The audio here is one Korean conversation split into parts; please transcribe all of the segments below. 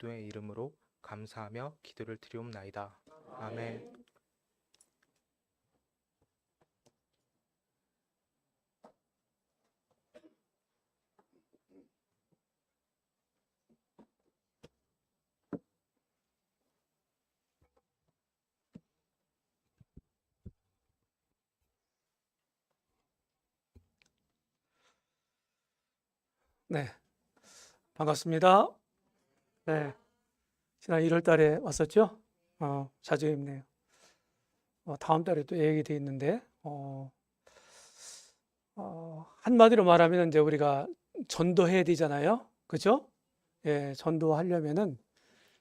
그리스도의 이름으로 감사하며 기도를 드리옵나이다. 아멘. 네, 반갑습니다. 네, 지난 1월 달에 왔었죠? 자주 뵙네요. 다음 달에 또 예약이 돼 있는데, 한마디로 말하면 이제 우리가 전도해야 되잖아요. 그죠? 예, 전도하려면은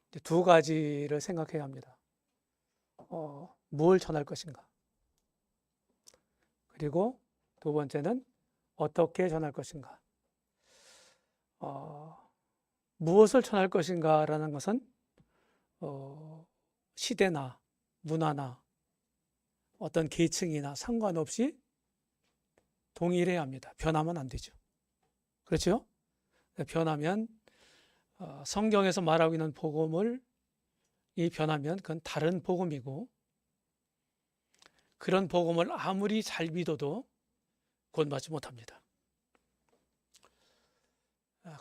이제 두 가지를 생각해야 합니다. 뭘 전할 것인가? 그리고 두 번째는 어떻게 전할 것인가? 어, 무엇을 전할 것인가라는 것은 시대나 문화나 어떤 계층이나 상관없이 동일해야 합니다. 변하면 안 되죠. 그렇죠? 변하면 성경에서 말하고 있는 복음을 변하면 그건 다른 복음이고, 그런 복음을 아무리 잘 믿어도 구원받지 못합니다.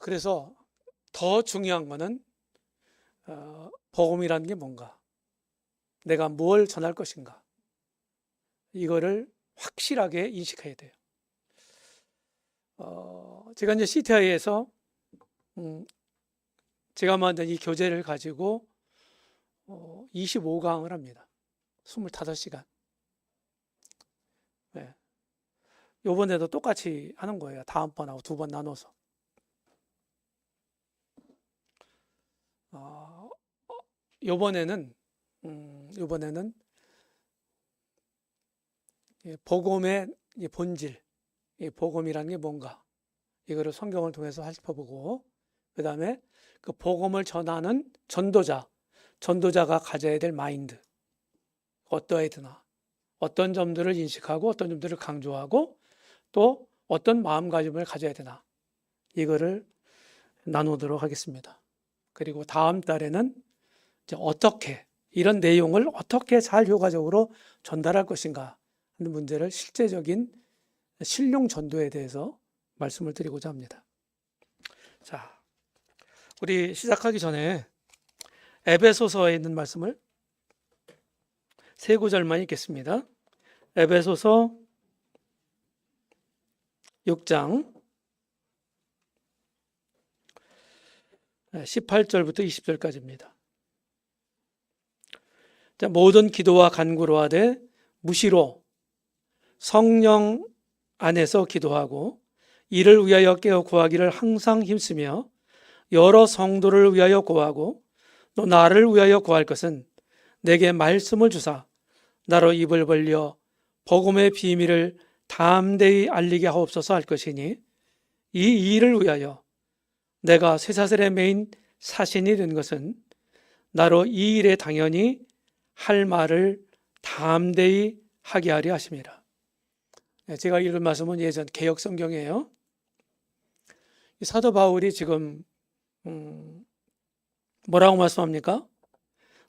그래서 더 중요한 거는 복음이라는 게 뭔가, 내가 뭘 전할 것인가, 이거를 확실하게 인식해야 돼요. 제가 이제 CTI에서 제가 만든 이 교재를 가지고 25강을 합니다. 25시간. 네. 요번에도 똑같이 하는 거예요. 다음번하고 두 번 나눠서. 요번에는 복음의 본질, 복음이라는 게 뭔가, 이거를 성경을 통해서 살펴보고, 그 다음에 그 복음을 전하는 전도자가 가져야 될 마인드, 어떠해야 되나, 어떤 점들을 인식하고 어떤 점들을 강조하고 또 어떤 마음가짐을 가져야 되나, 이거를 나누도록 하겠습니다. 그리고 다음 달에는 이제 이런 내용을 어떻게 잘 효과적으로 전달할 것인가 하는 문제를, 실제적인 실용 전도에 대해서 말씀을 드리고자 합니다. 자, 우리 시작하기 전에 에베소서에 있는 말씀을 세 구절만 읽겠습니다. 에베소서 6장 18절부터 20절까지입니다. 모든 기도와 간구로 하되 무시로 성령 안에서 기도하고 이를 위하여 깨어 구하기를 항상 힘쓰며 여러 성도를 위하여 구하고 또 나를 위하여 구할 것은 내게 말씀을 주사 나로 입을 벌려 복음의 비밀을 담대히 알리게 하옵소서 할 것이니 이 일을 위하여 내가 쇠사슬에 매인 사신이 된 것은 나로 이 일에 당연히 할 말을 담대히 하게 하려 하심이라. 제가 읽은 말씀은 예전 개역 성경이에요. 사도 바울이 지금 뭐라고 말씀합니까?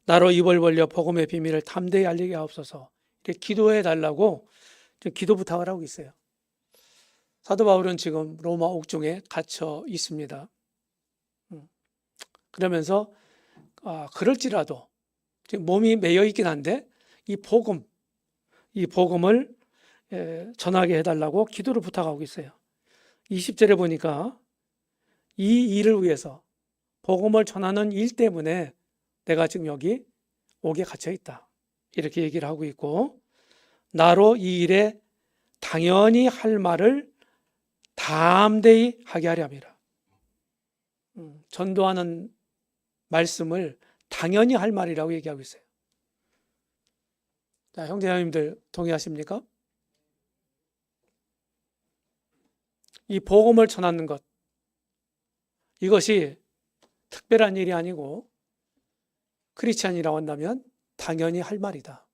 나로 입을 벌려 복음의 비밀을 담대히 알리게 하옵소서, 이렇게 기도해 달라고 기도 부탁을 하고 있어요. 사도 바울은 지금 로마 옥중에 갇혀 있습니다. 그러면서 그럴지라도 지금 몸이 매여 있긴 한데 이 복음을 전하게 해달라고 기도를 부탁하고 있어요. 20절에 보니까 이 일을 위해서, 복음을 전하는 일 때문에 내가 지금 여기 옥에 갇혀 있다, 이렇게 얘기를 하고 있고, 나로 이 일에 당연히 할 말을 담대히 하게 하려 함이라. 전도하는 말씀을 당연히 할 말이라고 얘기하고 있어요. 자, 형제자매님들 동의하십니까? 이 복음을 전하는 것, 이것이 특별한 일이 아니고 크리스찬이라고 한다면 당연히 할 말이다,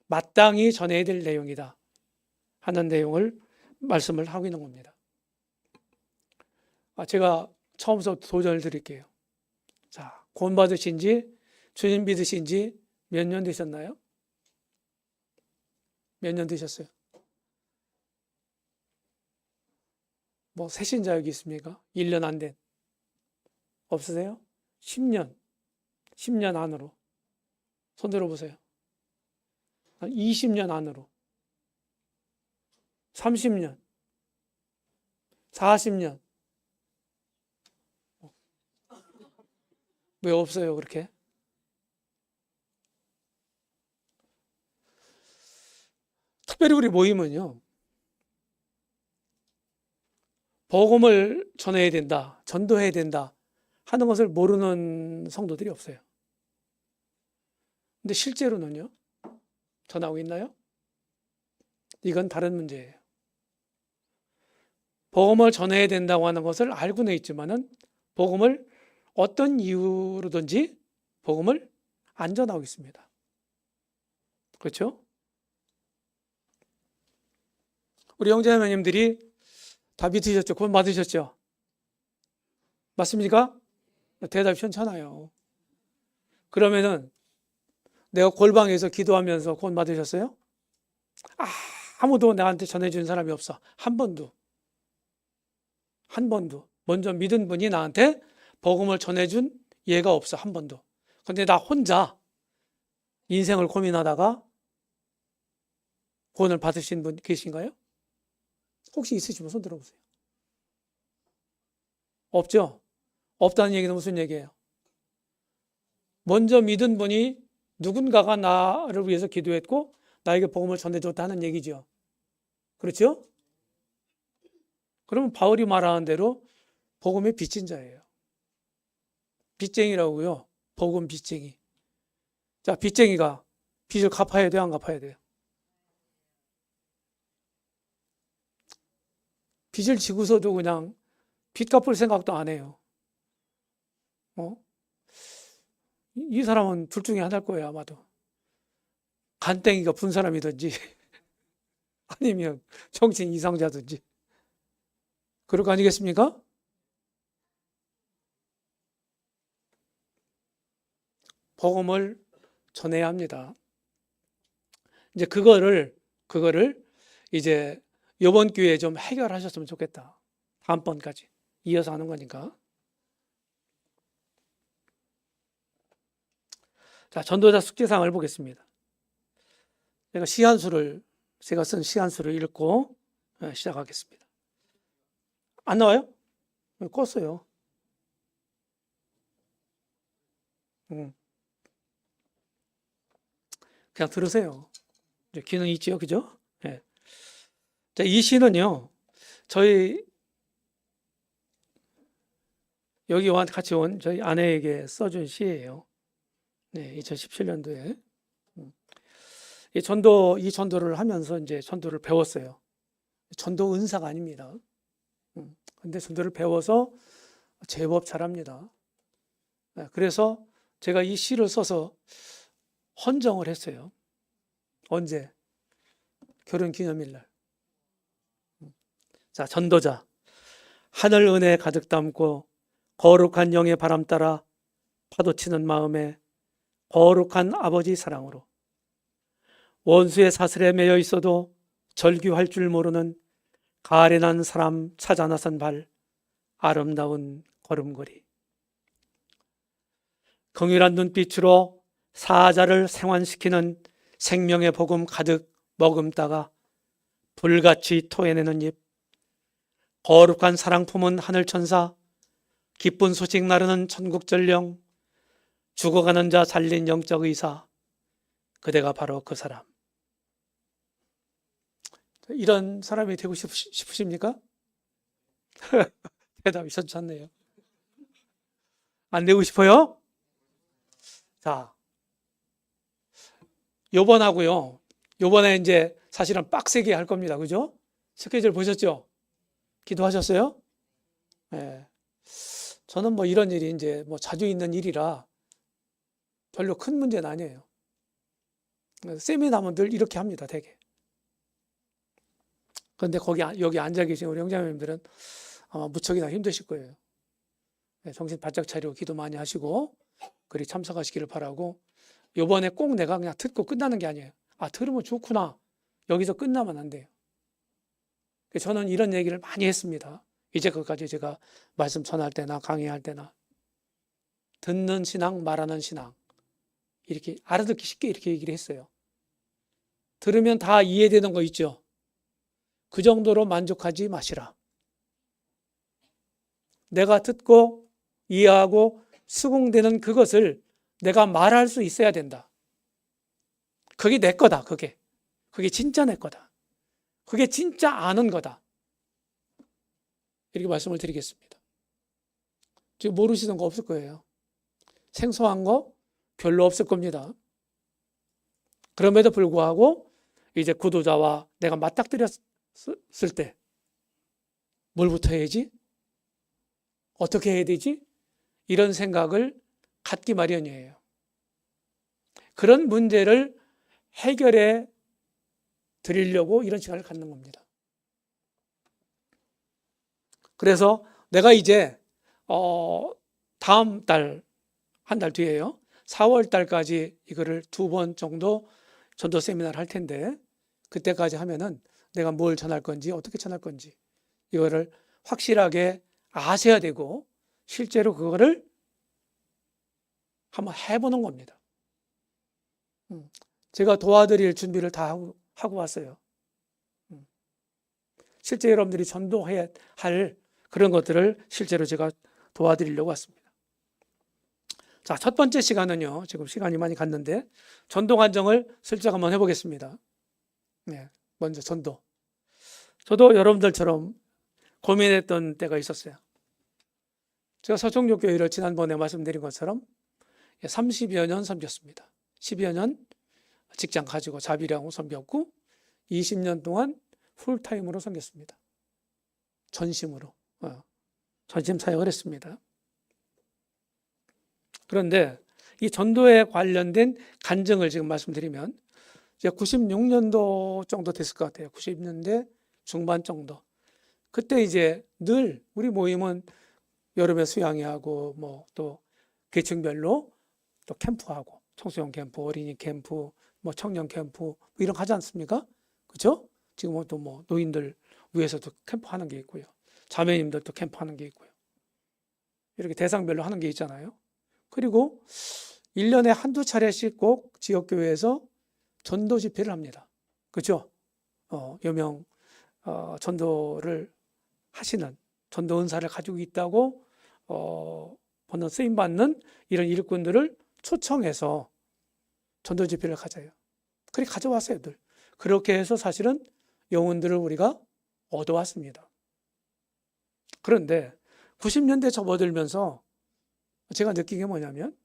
마땅히 전해야 될 내용이다 하는 내용을 말씀을 하고 있는 겁니다. 제가 처음부터 도전을 드릴게요. 자, 구원받으신 지, 주님 믿으신 지 몇 년 되셨나요? 몇 년 되셨어요? 뭐 새신자 여기 있습니까? 1년 안 된. 없으세요? 10년. 10년 안으로. 손 들어보세요. 20년 안으로. 30년. 40년. 왜 없어요, 그렇게? 특별히 우리 모임은요, 복음을 전해야 된다, 전도해야 된다 하는 것을 모르는 성도들이 없어요. 근데 실제로는요, 전하고 있나요? 이건 다른 문제예요. 복음을 전해야 된다고 하는 것을 알고는 있지만은 복음을 어떤 이유로든지 복음을 안 전하고 있습니다. 그렇죠? 우리 형제자매님들이 다 믿으셨죠? 구원 받으셨죠? 맞습니까? 대답이 편찮아요. 그러면은 내가 골방에서 기도하면서 구원 받으셨어요? 아무도 나한테 전해준 사람이 없어. 한 번도. 한 번도. 먼저 믿은 분이 나한테 복음을 전해준 예가 없어. 한 번도. 근데 나 혼자 인생을 고민하다가 구원을 받으신 분 계신가요? 혹시 있으시면 손 들어보세요. 없죠? 없다는 얘기는 무슨 얘기예요? 먼저 믿은 분이 누군가가 나를 위해서 기도했고 나에게 복음을 전해줬다는 얘기죠. 그렇죠? 그러면 바울이 말하는 대로 복음의 빚진 자예요. 빚쟁이라고요. 복음 빚쟁이. 자, 빚쟁이가 빚을 갚아야 돼요, 안 갚아야 돼요? 빚을 지고서도 그냥 빚 갚을 생각도 안 해요. 이 사람은 둘 중에 하나일 거예요, 아마도. 간땡이가 분 사람이든지 아니면 정신 이상자든지. 그럴 거 아니겠습니까? 복음을 전해야 합니다. 이제 그거를 이제 이번 기회에 좀 해결하셨으면 좋겠다. 다음번까지 이어서 하는 거니까. 자, 전도자 숙제사항을 보겠습니다. 제가 쓴 시한수를 읽고 시작하겠습니다. 안 나와요? 껐어요. 그냥 들으세요. 귀는 있지요, 그죠? 네. 자, 이 시는요, 저희 여기 같이 온 저희 아내에게 써준 시예요. 네, 2017년도에 이 전도를 하면서 이제 전도를 배웠어요. 전도 은사가 아닙니다. 근데 전도를 배워서 제법 잘합니다. 네, 그래서 제가 이 시를 써서 헌정을 했어요. 언제? 결혼 기념일 날. 자, 전도자. 하늘 은혜 가득 담고 거룩한 영의 바람 따라 파도치는 마음에 거룩한 아버지 사랑으로 원수의 사슬에 매여 있어도 절규할 줄 모르는 가련한 사람 찾아 나선 발, 아름다운 걸음걸이. 긍휼한 눈빛으로 사자를 생환시키는 생명의 복음 가득 머금다가 불같이 토해내는 입, 거룩한 사랑 품은 하늘천사, 기쁜 소식 나르는 천국전령, 죽어가는 자 살린 영적 의사, 그대가 바로 그 사람. 이런 사람이 되고 싶으십니까? 대답이 괜찮네요. 안 되고 싶어요? 자, 요번에 이제 사실은 빡세게 할 겁니다. 그죠? 스케줄 보셨죠? 기도하셨어요? 네. 저는 뭐 이런 일이 이제 뭐 자주 있는 일이라 별로 큰 문제는 아니에요. 세미나면 늘 이렇게 합니다, 되게. 그런데 여기 앉아 계신 우리 형제님들은 아마 무척이나 힘드실 거예요. 정신 바짝 차리고 기도 많이 하시고 그리 참석하시기를 바라고, 요번에 꼭 내가 그냥 듣고 끝나는 게 아니에요. 아, 들으면 좋구나. 여기서 끝나면 안 돼요. 저는 이런 얘기를 많이 했습니다. 이제 그까지 제가 말씀 전할 때나 강의할 때나, 듣는 신앙, 말하는 신앙, 이렇게 알아듣기 쉽게 이렇게 얘기를 했어요. 들으면 다 이해되는 거 있죠. 그 정도로 만족하지 마시라. 내가 듣고 이해하고 수긍되는 그것을 내가 말할 수 있어야 된다. 그게 내 거다. 그게 진짜 내 거다. 그게 진짜 아는 거다. 이렇게 말씀을 드리겠습니다. 지금 모르시는 거 없을 거예요. 생소한 거 별로 없을 겁니다. 그럼에도 불구하고 이제 구도자와 내가 맞닥뜨렸을 때 뭘부터 해야지? 어떻게 해야 되지? 이런 생각을 갖기 마련이에요. 그런 문제를 해결해 드리려고 이런 시간을 갖는 겁니다. 그래서 내가 이제 다음 달, 한 달 뒤에요, 4월 달까지 이거를 2번 정도 전도 세미나를 할 텐데, 그때까지 하면은 내가 뭘 전할 건지 어떻게 전할 건지 이거를 확실하게 아셔야 되고, 실제로 그거를 한번 해보는 겁니다. 제가 도와드릴 준비를 다 하고 왔어요. 실제 여러분들이 전도해야 할 그런 것들을 실제로 제가 도와드리려고 왔습니다. 자, 첫 번째 시간은요, 지금 시간이 많이 갔는데 전도 간증을 슬쩍 한번 해보겠습니다. 네, 먼저 전도. 저도 여러분들처럼 고민했던 때가 있었어요. 제가 서총교회를 지난번에 말씀드린 것처럼 30여 년 섬겼습니다. 10여 년 직장 가지고 자비량으로 섬겼고 20년 동안 풀타임으로 섬겼습니다. 전심으로 전심 사역을 했습니다. 그런데 이 전도에 관련된 간증을 지금 말씀드리면, 이제 96년도 정도 됐을 것 같아요. 90년대 중반 정도. 그때 이제 늘 우리 모임은 여름에 수양회하고 뭐 또 계층별로 또 캠프하고, 청소년 캠프, 어린이 캠프, 뭐 청년 캠프 뭐 이런 거 하지 않습니까? 그렇죠? 지금은 또 뭐 노인들 위해서도 캠프 하는 게 있고요. 자매님들도 캠프 하는 게 있고요. 이렇게 대상별로 하는 게 있잖아요. 그리고 1년에 한두 차례씩 꼭 지역교회에서 전도 집회를 합니다. 그렇죠? 여명 전도를 하시는, 전도 은사를 가지고 있다고 보는, 쓰임받는 이런 일꾼들을 초청해서 전도 집회를 가져요. 그렇게 가져왔어요, 늘. 그렇게 해서 사실은 영혼들을 우리가 얻어왔습니다. 그런데 90년대 접어들면서 제가 느낀 게 뭐냐면,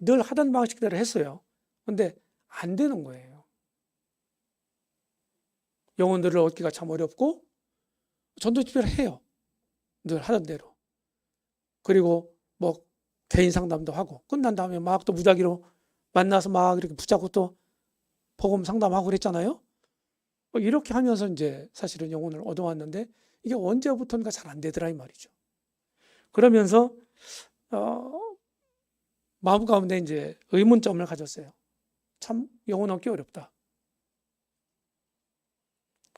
늘 하던 방식대로 했어요. 근데 안 되는 거예요. 영혼들을 얻기가 참 어렵고, 전도 집회를 해요. 늘 하던 대로. 그리고 뭐 개인 상담도 하고, 끝난 다음에 막 또 무작위로 만나서 막 이렇게 붙잡고 또 복음 상담하고 그랬잖아요. 이렇게 하면서 이제 사실은 영혼을 얻어왔는데, 이게 언제부턴가 잘 안 되더라 이 말이죠. 그러면서 마음 가운데 이제 의문점을 가졌어요. 참 영혼 얻기 어렵다.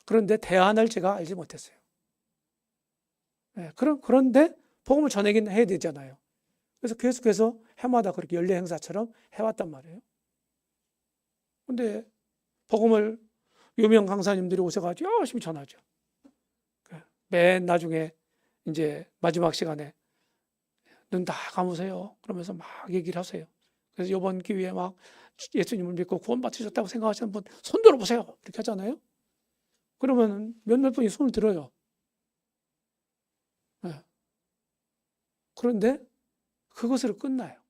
그런데 대안을 제가 알지 못했어요. 네, 그런데 복음을 전하긴 해야 되잖아요. 그래서 계속해서 해마다 그렇게 연례 행사처럼 해왔단 말이에요. 근데 복음을 유명 강사님들이 오셔가지고 열심히 전하죠. 맨 나중에 이제 마지막 시간에 눈 다 감으세요. 그러면서 막 얘기를 하세요. 그래서 이번 기회에 막 예수님을 믿고 구원 받으셨다고 생각하시는 분 손 들어보세요. 이렇게 하잖아요. 그러면 몇몇 분이 손을 들어요. 네. 그런데 그것으로 끝나요.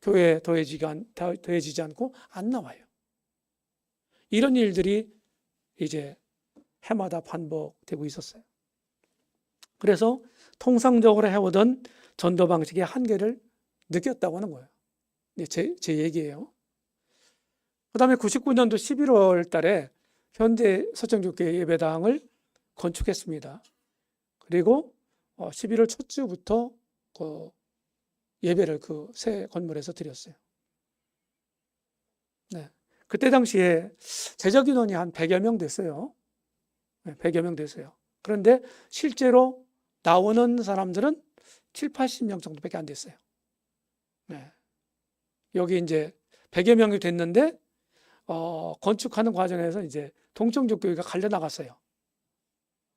교회에 더해지지 않고 안 나와요. 이런 일들이 이제 해마다 반복되고 있었어요. 그래서 통상적으로 해오던 전도 방식의 한계를 느꼈다고 하는 거예요. 제 얘기예요. 그 다음에 99년도 11월 달에 현재 서천교회 예배당을 건축했습니다. 그리고 11월 첫 주부터 그 예배를 그 새 건물에서 드렸어요. 네. 그때 당시에 제적 인원이 한 100여 명 됐어요. 네, 100여 명 됐어요. 그런데 실제로 나오는 사람들은 7, 80명 정도밖에 안 됐어요. 네. 여기 이제 100여 명이 됐는데 건축하는 과정에서 이제 동청족 교회가 갈려 나갔어요.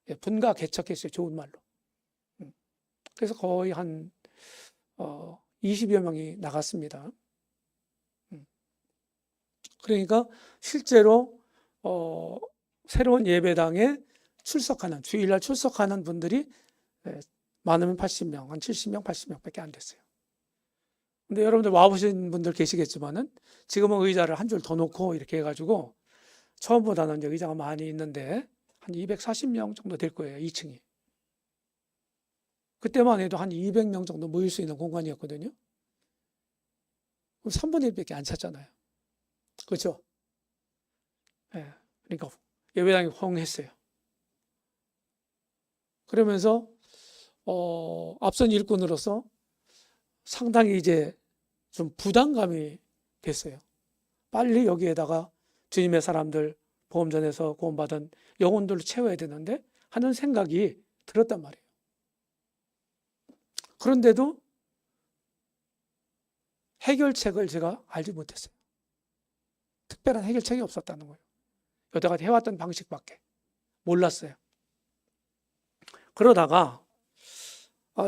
예, 분가 개척했어요. 좋은 말로. 그래서 거의 한 20여 명이 나갔습니다. 그러니까 실제로 새로운 예배당에 출석하는, 주일날 출석하는 분들이 많으면 80명, 한 70명, 80명밖에 안 됐어요. 근데 여러분들 와보신 분들 계시겠지만은 지금은 의자를 한 줄 더 놓고 이렇게 해가지고 처음보다는 이제 의자가 많이 있는데 한 240명 정도 될 거예요, 2층이. 그때만 해도 한 200명 정도 모일 수 있는 공간이었거든요. 그럼 3분의 1밖에 안 찼잖아요. 그렇죠? 네. 그러니까 예배당이 호응했어요. 그러면서 앞선 일꾼으로서 상당히 이제 좀 부담감이 됐어요. 빨리 여기에다가 주님의 사람들 보험전에서 구원받은 영혼들을 채워야 되는데 하는 생각이 들었단 말이에요. 그런데도 해결책을 제가 알지 못했어요. 특별한 해결책이 없었다는 거예요. 여태까지 해왔던 방식밖에 몰랐어요. 그러다가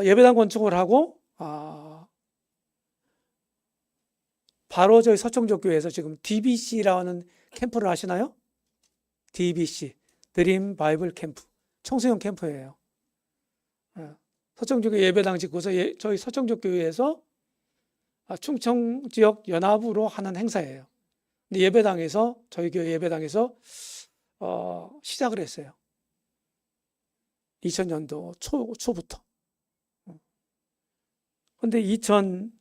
예배당 건축을 하고 바로 저희 서청적 교회에서 지금 DBC라는 캠프를 아시나요? DBC, 드림 바이블 캠프, 청소년 캠프예요. 서청적 교회 예배당 짓고서 저희 서청적 교회에서 충청 지역 연합으로 하는 행사예요. 근데 예배당에서 저희 교회 예배당에서 시작을 했어요. 2000년도 초부터. 근데 2000년도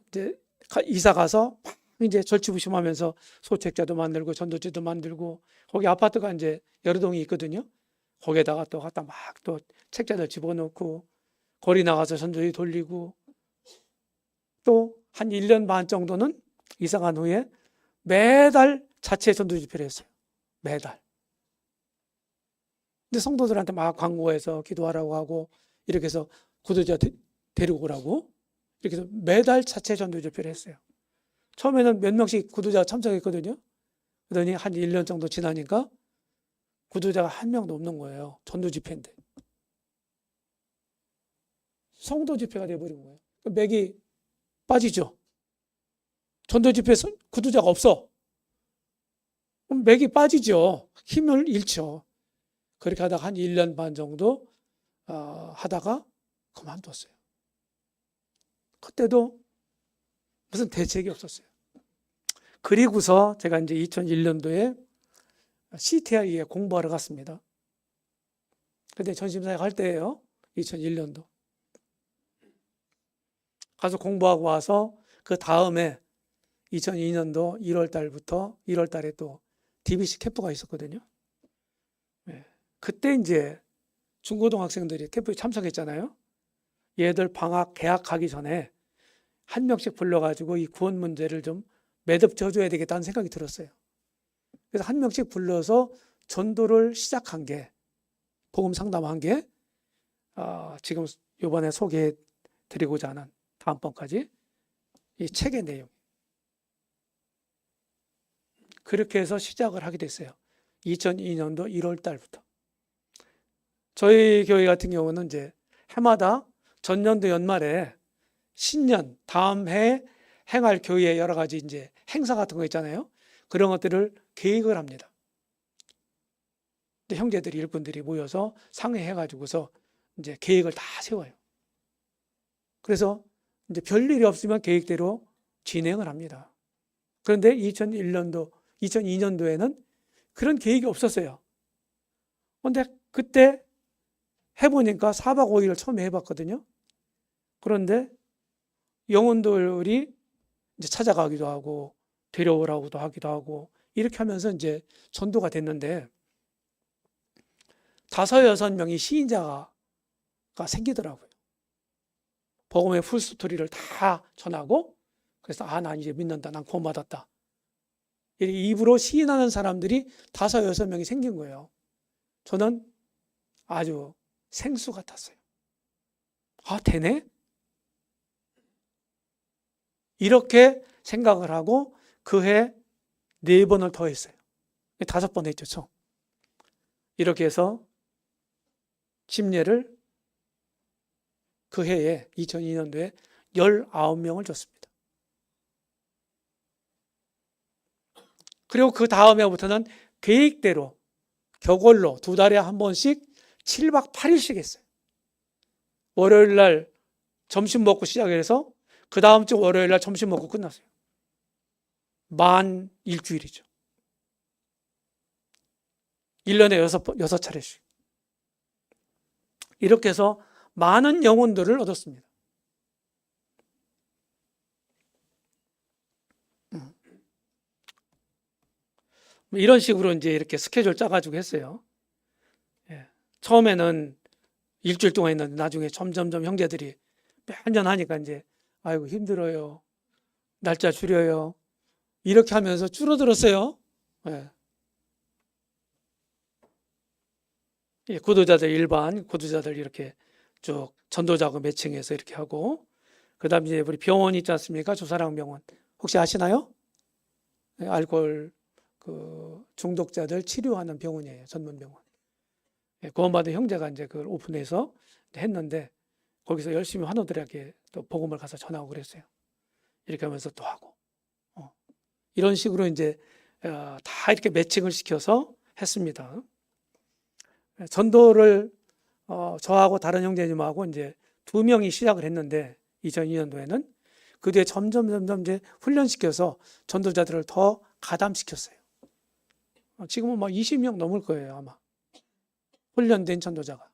이제 이사 가서 이제 절치부심하면서 소책자도 만들고 전도지도 만들고 거기 아파트가 이제 여러 동이 있거든요. 거기에다가 또 갖다 막 또 책자들 집어넣고 거리 나가서 전도지 돌리고 또 한 1년 반 정도는 이사 간 후에 매달 자체 전도 집회를 했어요. 매달. 근데 성도들한테 막 광고해서 기도하라고 하고 이렇게 해서 구도자 데리고 오라고 이렇게 해서 매달 자체 전도 집회를 했어요. 처음에는 몇 명씩 구도자가 참석했거든요. 그러더니 한 1년 정도 지나니까 구도자가 한 명도 없는 거예요. 전도 집회인데. 성도 집회가 돼버린 거예요. 맥이 빠지죠. 전도 집회에서 구도자가 없어. 그럼 맥이 빠지죠. 힘을 잃죠. 그렇게 하다가 한 1년 반 정도 하다가 그만뒀어요. 그때도 무슨 대책이 없었어요. 그리고서 제가 이제 2001년도에 CTI에 공부하러 갔습니다. 그때 전심사역 할 때예요. 2001년도. 가서 공부하고 와서 그 다음에 2002년도 1월 달부터 1월 달에 또 DBC 캠프가 있었거든요. 네. 그때 이제 중고등학생들이 캠프에 참석했잖아요. 얘들 방학 개학하기 전에 한 명씩 불러가지고 이 구원 문제를 좀 매듭져줘야 되겠다는 생각이 들었어요. 그래서 한 명씩 불러서 전도를 시작한 게 복음 상담한 게 지금 이번에 소개해 드리고자 하는 다음번까지 이 책의 내용. 그렇게 해서 시작을 하게 됐어요. 2002년도 1월 달부터. 저희 교회 같은 경우는 이제 해마다 전년도 연말에 신년 다음 해에 행할 교회의 여러 가지 이제 행사 같은 거 있잖아요. 그런 것들을 계획을 합니다. 형제들이 일꾼들이 모여서 상의해가지고서 이제 계획을 다 세워요. 그래서 이제 별일이 없으면 계획대로 진행을 합니다. 그런데 2002년도에는 그런 계획이 없었어요. 그런데 그때 해보니까 4박 5일을 처음에 해봤거든요. 그런데 영혼들이 이제 찾아가기도 하고 데려오라고도 하기도 하고 이렇게 하면서 이제 전도가 됐는데 5-6명이 시인자가 생기더라고요. 복음의 풀스토리를 다 전하고, 그래서 난 이제 믿는다, 난 구원받았다, 이렇게 입으로 시인하는 사람들이 5-6명이 생긴 거예요. 저는 아주 생수 같았어요. 되네? 이렇게 생각을 하고 그 해 4번을 더 했어요. 5번 했죠, 총. 이렇게 해서 침례를 그 해에 2002년도에 19명을 줬습니다. 그리고 그 다음 해부터는 계획대로 격월로 2달에 한 번씩 7박 8일씩 했어요. 월요일 날 점심 먹고 시작해서 그 다음 주 월요일 날 점심 먹고 끝났어요. 만 일주일이죠. 1년에 6차례씩. 이렇게 해서 많은 영혼들을 얻었습니다. 이런 식으로 이제 이렇게 스케줄 짜가지고 했어요. 처음에는 일주일 동안 했는데 나중에 점점점 형제들이 매년 하니까 이제 아이고 힘들어요, 날짜 줄여요, 이렇게 하면서 줄어들었어요. 구도자들 일반, 구도자들 이렇게 쭉 전도자고 매칭해서 이렇게 하고, 그 다음에 이제 우리 병원 있지 않습니까? 조사랑병원 혹시 아시나요? 알코올 중독자들 치료하는 병원이에요. 전문병원. 구원받은 형제가 이제 그걸 오픈해서 했는데, 거기서 열심히 환우들에게 또 복음을 가서 전하고 그랬어요. 이렇게 하면서 또 하고, 이런 식으로 이제 다 이렇게 매칭을 시켜서 했습니다. 전도를 저하고 다른 형제님하고 이제 2명이 시작을 했는데 2002년도에는 그 뒤에 점점 이제 훈련시켜서 전도자들을 더 가담시켰어요. 지금은 막 20명 넘을 거예요, 아마. 훈련된 전도자가.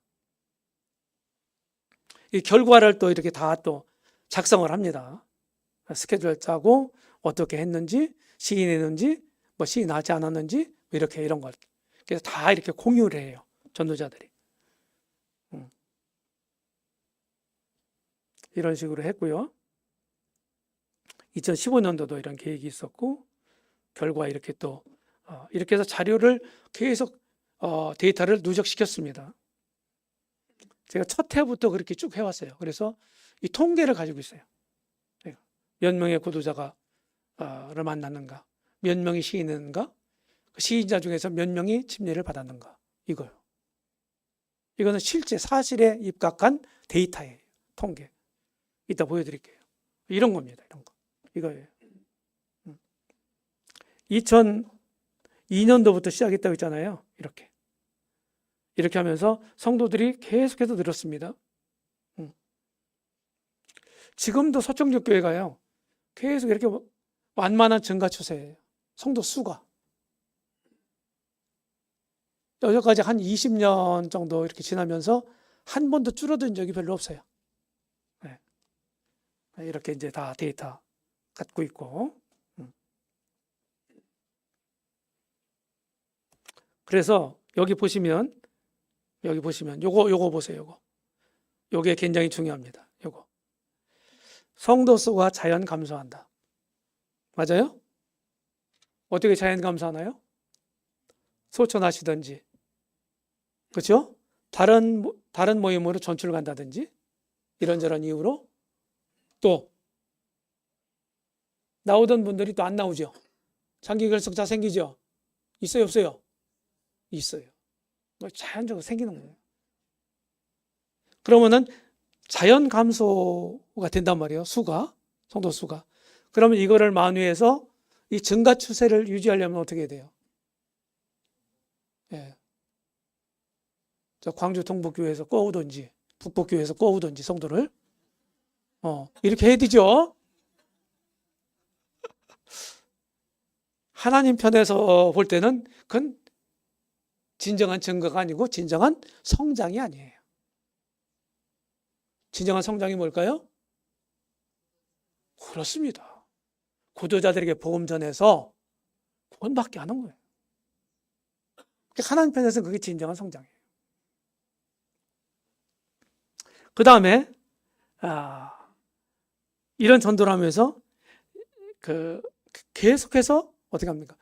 이 결과를 또 이렇게 다 또 작성을 합니다. 스케줄 짜고 어떻게 했는지, 시인했는지, 뭐 시인하지 않았는지, 이렇게 이런 걸. 그래서 다 이렇게 공유를 해요, 전도자들이. 이런 식으로 했고요. 2015년도도 이런 계획이 있었고, 결과 이렇게 또 이렇게 해서 자료를 계속 데이터를 누적시켰습니다. 제가 첫 해부터 그렇게 쭉 해왔어요. 그래서 이 통계를 가지고 있어요. 몇 명의 구도자가 를 만났는가, 몇 명이 시인했는가, 그 시인자 중에서 몇 명이 침례를 받았는가, 이거요. 이거는 실제 사실에 입각한 데이터예요. 통계. 이따 보여드릴게요. 이런 겁니다. 이런 거. 이거예요. 2002년도부터 시작했다고 했잖아요. 이렇게 하면서 성도들이 계속해서 늘었습니다. 지금도 서청교회가요, 계속 이렇게 완만한 증가 추세예요. 성도 수가. 여기까지 한 20년 정도 이렇게 지나면서 한 번도 줄어든 적이 별로 없어요. 이렇게 이제 다 데이터 갖고 있고. 그래서 여기 보시면 요거 보세요. 요게 굉장히 중요합니다. 요거. 성도 수가 자연 감소한다. 맞아요? 어떻게 자연 감소하나요? 소천하시든지, 그렇죠? 다른 모임으로 전출 간다든지, 이런저런 이유로 또 나오던 분들이 또 안 나오죠. 장기 결석자 생기죠. 있어요, 없어요? 있어요. 자연적으로 생기는 거예요. 그러면은 자연 감소가 된단 말이에요. 성도 수가. 그러면 이거를 만회해서 이 증가 추세를 유지하려면 어떻게 해야 돼요? 저 광주 동북교회에서 꼬우든지 북북교회에서 꼬우든지 성도를 이렇게 해야 되죠. 하나님 편에서 볼 때는 그건 진정한 증거가 아니고 진정한 성장이 아니에요. 진정한 성장이 뭘까요? 그렇습니다. 구도자들에게 복음 전해서 구원받게 하는 거예요. 하나님 편에서는 그게 진정한 성장이에요. 그 다음에 이런 전도를 하면서 계속해서 어떻게 합니까?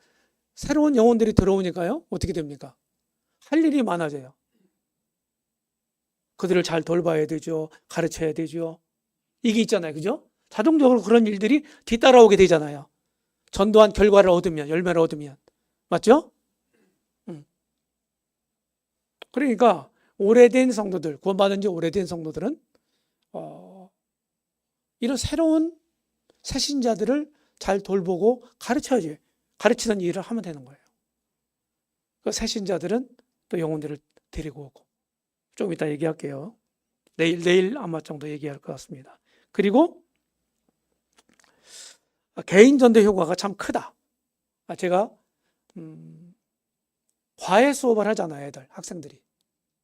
새로운 영혼들이 들어오니까요. 어떻게 됩니까? 할 일이 많아져요. 그들을 잘 돌봐야 되죠. 가르쳐야 되죠. 이게 있잖아요. 그죠? 자동적으로 그런 일들이 뒤따라오게 되잖아요. 전도한 결과를 얻으면, 열매를 얻으면. 맞죠? 그러니까 오래된 성도들, 구원받은 지 오래된 성도들은 이런 새로운 새신자들을 잘 돌보고 가르쳐야지. 가르치는 일을 하면 되는 거예요. 그 새신자들은 또 영혼들을 데리고 오고. 좀 이따 얘기할게요. 내일 아마 정도 얘기할 것 같습니다. 그리고 개인 전도 효과가 참 크다. 제가 과외 수업을 하잖아요, 애들, 학생들이.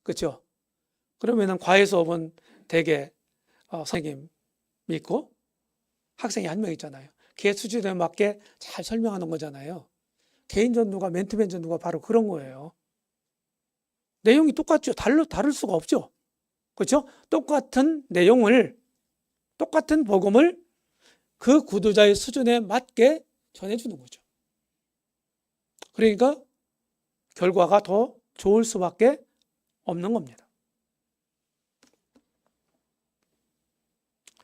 그렇죠? 그러면은 과외 수업은 대개 선생님 믿고 학생이 한 명 있잖아요. 걔 수준에 맞게 잘 설명하는 거잖아요. 개인 전도가, 맨투맨 전도가 바로 그런 거예요. 내용이 똑같죠. 다를 수가 없죠. 그렇죠? 똑같은 내용을, 똑같은 복음을 그 구도자의 수준에 맞게 전해주는 거죠. 그러니까 결과가 더 좋을 수밖에 없는 겁니다.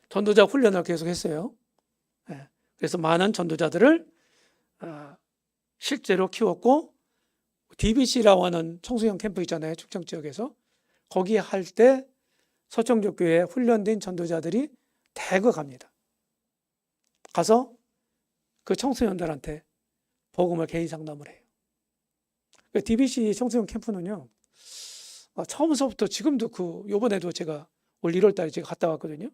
전도자 훈련을 계속 했어요. 그래서 많은 전도자들을 실제로 키웠고, DBC라고 하는 청소년 캠프 있잖아요. 충청 지역에서. 거기에 할 때 서청교회에 훈련된 전도자들이 대거 갑니다. 가서 그 청소년들한테 복음을 개인 상담을 해요. DBC 청소년 캠프는요, 처음서부터 지금도 요번에도 제가 올 1월 달에 제가 갔다 왔거든요.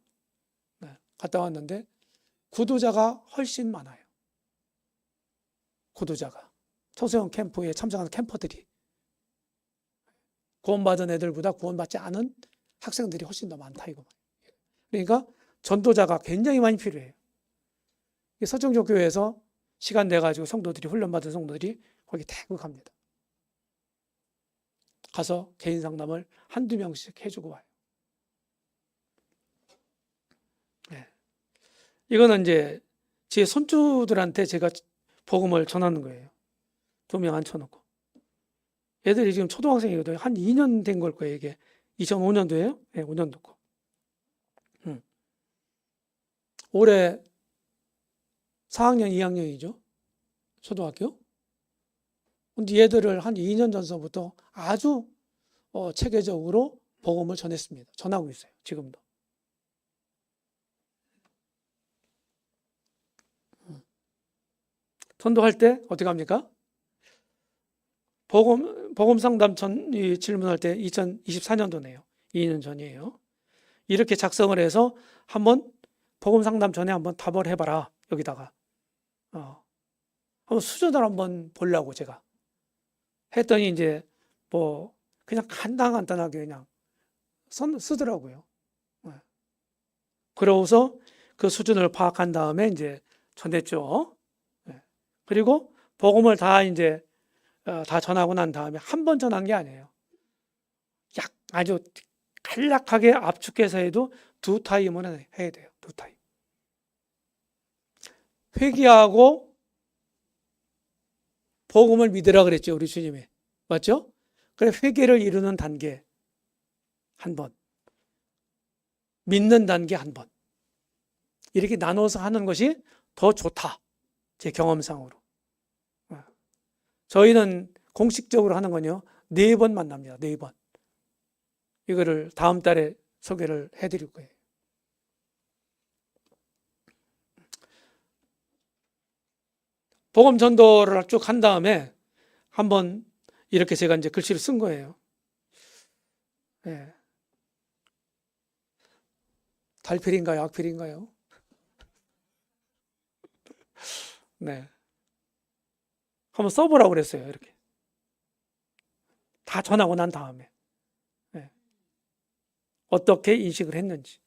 갔다 왔는데 구도자가 훨씬 많아요. 구도자가. 청소년 캠프에 참석하는 캠퍼들이. 구원받은 애들보다 구원받지 않은 학생들이 훨씬 더 많다 이거. 그러니까 전도자가 굉장히 많이 필요해요. 서청교회에서 시간 내가지고 성도들이, 훈련받은 성도들이 거기 대거 갑니다. 가서 개인 상담을 한두 명씩 해주고 와요. 이거는 이제 제 손주들한테 제가 복음을 전하는 거예요. 2명 앉혀놓고. 애들이 지금 초등학생이거든요. 한 2년 된 걸 거예요, 이게. 2005년도예요? 네, 5년 됐고. 올해 4학년, 2학년이죠. 초등학교. 근데 얘들을 한 2년 전서부터 아주 체계적으로 복음을 전했습니다. 전하고 있어요, 지금도. 전도할 때 어떻게 합니까? 복음 상담 질문할 때 2024년도네요. 2년 전이에요. 이렇게 작성을 해서 한번 복음 상담 전에 한번 답을 해봐라. 여기다가 한번 수준을 한번 보려고 제가 했더니 이제 뭐 그냥 간단하게 그냥 쓰더라고요. 그러고서 그 수준을 파악한 다음에 이제 전했죠. 그리고 복음을 다 이제 다 전하고 난 다음에 한 번 전한 게 아니에요. 아주 간략하게 압축해서 해도 2타임은 해야 돼요. 2타임. 회개하고 복음을 믿으라 그랬죠, 우리 주님이. 맞죠? 그래, 회개를 이루는 단계 한 번, 믿는 단계 한 번, 이렇게 나눠서 하는 것이 더 좋다, 제 경험상으로. 저희는 공식적으로 하는 건요, 4번 만납니다. 4번. 이거를 다음 달에 소개를 해드릴 거예요. 복음 전도를 쭉 한 다음에 한번 이렇게 제가 이제 글씨를 쓴 거예요. 달필인가요? 악필인가요? 네. 한번 써보라고 그랬어요. 이렇게. 다 전하고 난 다음에. 어떻게 인식을 했는지.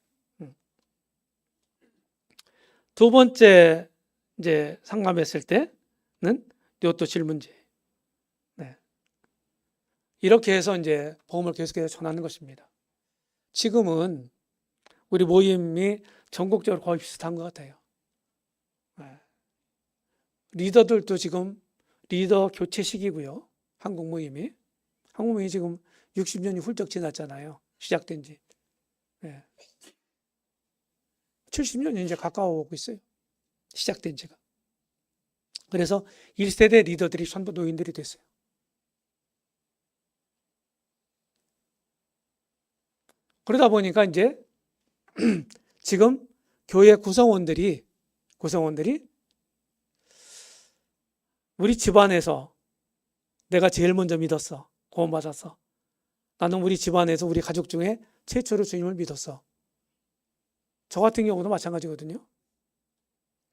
두 번째 이제 상담했을 때는 이것도 질문지. 이렇게 해서 이제 복음을 계속해서 전하는 것입니다. 지금은 우리 모임이 전국적으로 거의 비슷한 것 같아요. 예. 리더들도 지금 리더 교체 시기고요. 한국 모임이 지금 60년이 훌쩍 지났잖아요. 시작된 지. 예. 70년이 이제 가까워오고 있어요. 시작된 지가. 그래서 1세대 리더들이 전부 노인들이 됐어요. 그러다 보니까 이제 지금 교회 구성원들이 우리 집안에서 내가 제일 먼저 믿었어. 구원받았어. 나는 우리 집안에서 우리 가족 중에 최초로 주님을 믿었어. 저 같은 경우도 마찬가지거든요.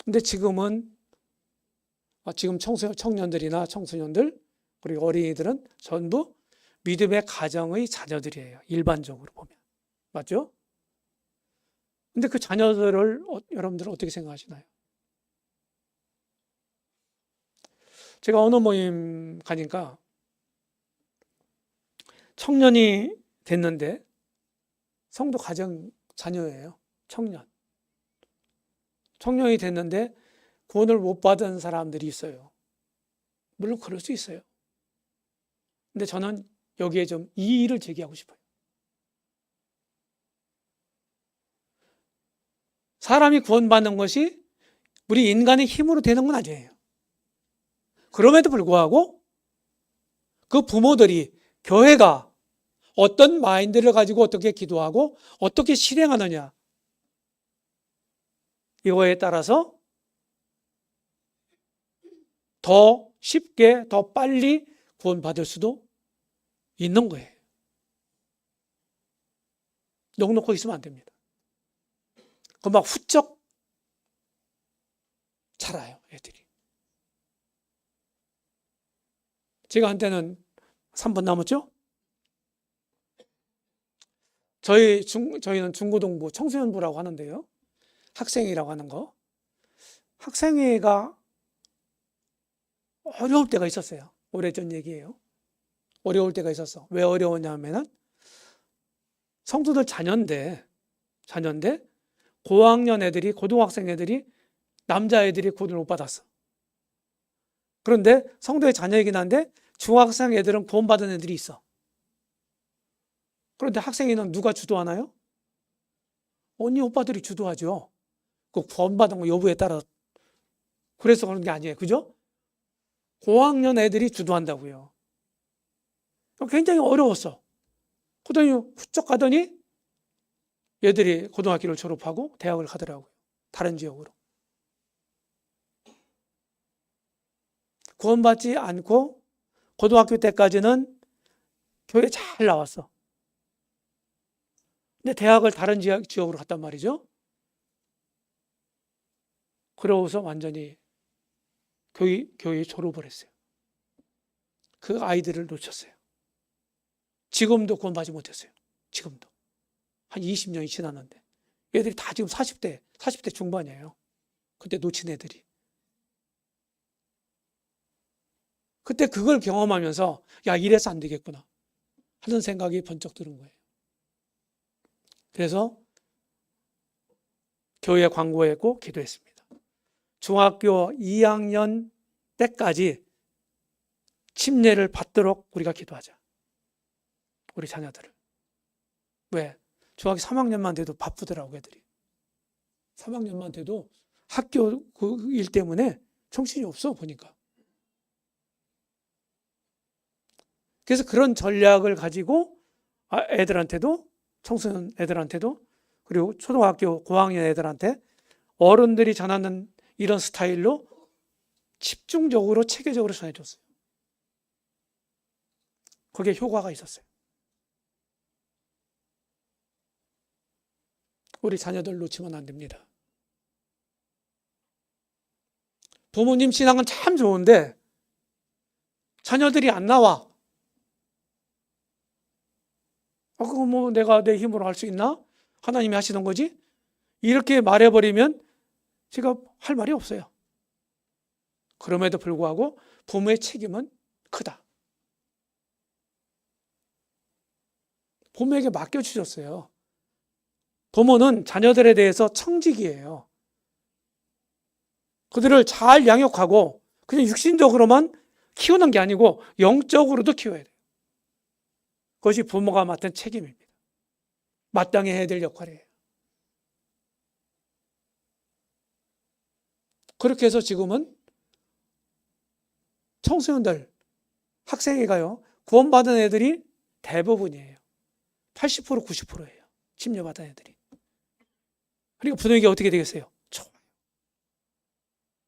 근데 지금 청년들이나 청소년들 그리고 어린이들은 전부 믿음의 가정의 자녀들이에요. 일반적으로 보면. 맞죠? 근데 그 자녀들을 여러분들은 어떻게 생각하시나요? 제가 어느 모임 가니까 청년이 됐는데 성도 가정 자녀예요. 청년이 됐는데 구원을 못 받은 사람들이 있어요. 물론 그럴 수 있어요. 근데 저는 여기에 좀 이의를 제기하고 싶어요. 사람이 구원받는 것이 우리 인간의 힘으로 되는 건 아니에요. 그럼에도 불구하고 그 부모들이 교회가 어떤 마인드를 가지고 어떻게 기도하고 어떻게 실행하느냐 이거에 따라서 더 쉽게 더 빨리 구원받을 수도 있는 거예요. 넉넉히 있으면 안 됩니다. 그 막 훌쩍 자라요, 애들이. 제가 한때는 3분 남았죠? 저희는 중고등부 청소년부라고 하는데요. 학생회라고 하는 거. 학생회가 어려울 때가 있었어요. 오래전 얘기예요. 어려울 때가 있었어. 왜 어려웠냐면은 성도들 자녀인데 고학년 애들이 고등학생 애들이 남자애들이 구원을 못 받았어. 그런데 성도의 자녀이긴 한데 중학생 애들은 구원받은 애들이 있어. 그런데 학생회는 누가 주도하나요? 언니 오빠들이 주도하죠. 그 구원받은 거 여부에 따라 그래서 그런 게 아니에요. 그죠? 고학년 애들이 주도한다고요. 굉장히 어려웠어. 그러더니 훌쩍 가더니 얘들이 고등학교를 졸업하고 대학을 가더라고요. 다른 지역으로. 구원받지 않고 고등학교 때까지는 교회 잘 나왔어. 근데 대학을 다른 지역으로 갔단 말이죠. 그러고서 완전히 교회 졸업을 했어요. 그 아이들을 놓쳤어요. 지금도 구원받지 못했어요. 지금도. 한 20년이 지났는데. 얘들이 다 지금 40대 중반이에요. 그때 놓친 애들이. 그때 그걸 경험하면서 야, 이래서 안 되겠구나 하는 생각이 번쩍 드는 거예요. 그래서 교회 광고했고 기도했습니다. 중학교 2학년 때까지 침례를 받도록 우리가 기도하자. 우리 자녀들을. 왜? 중학교 3학년만 돼도 바쁘더라고 애들이. 3학년만 돼도 학교 그 일 때문에 정신이 없어 보니까. 그래서 그런 전략을 가지고 애들한테도 청소년 애들한테도 그리고 초등학교 고학년 애들한테 어른들이 전하는 이런 스타일로 집중적으로 체계적으로 전해줬어요. 그게 효과가 있었어요. 우리 자녀들 놓치면 안 됩니다. 부모님 신앙은 참 좋은데 자녀들이 안 나와. 그거 뭐 내가 내 힘으로 할 수 있나? 하나님이 하시는 거지? 이렇게 말해버리면 제가 할 말이 없어요. 그럼에도 불구하고 부모의 책임은 크다. 부모에게 맡겨주셨어요. 부모는 자녀들에 대해서 청직이에요. 그들을 잘 양육하고 그냥 육신적으로만 키우는 게 아니고 영적으로도 키워야 돼요. 그것이 부모가 맡은 책임입니다. 마땅히 해야 될 역할이에요. 그렇게 해서 지금은 청소년들, 학생회가요, 구원받은 애들이 대부분이에요. 80%, 90%예요. 침례받은 애들이. 그러니까 분위기가 어떻게 되겠어요?